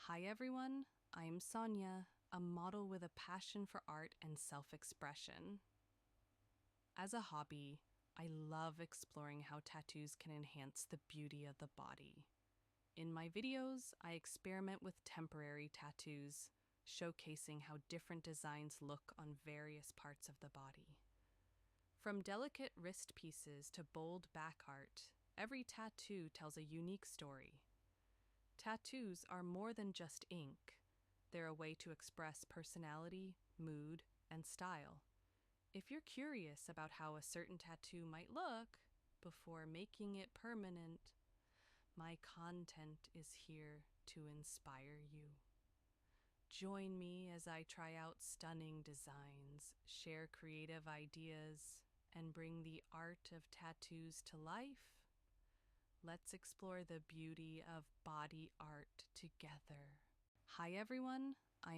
Hi everyone, I'm Sonia, a model with a passion for art and self-expression. As a hobby, I love exploring how tattoos can enhance the beauty of the body. In my videos, I experiment with temporary tattoos, showcasing how different designs look on various parts of the body. From delicate wrist pieces to bold back art, every tattoo tells a unique story. Tattoos are more than just ink. They're a way to express personality, mood, and style. If you're curious about how a certain tattoo might look before making it permanent, my content is here to inspire you. Join me as I try out stunning designs, share creative ideas, and bring the art of tattoos to life. Let's explore the beauty of body art together. Hi everyone,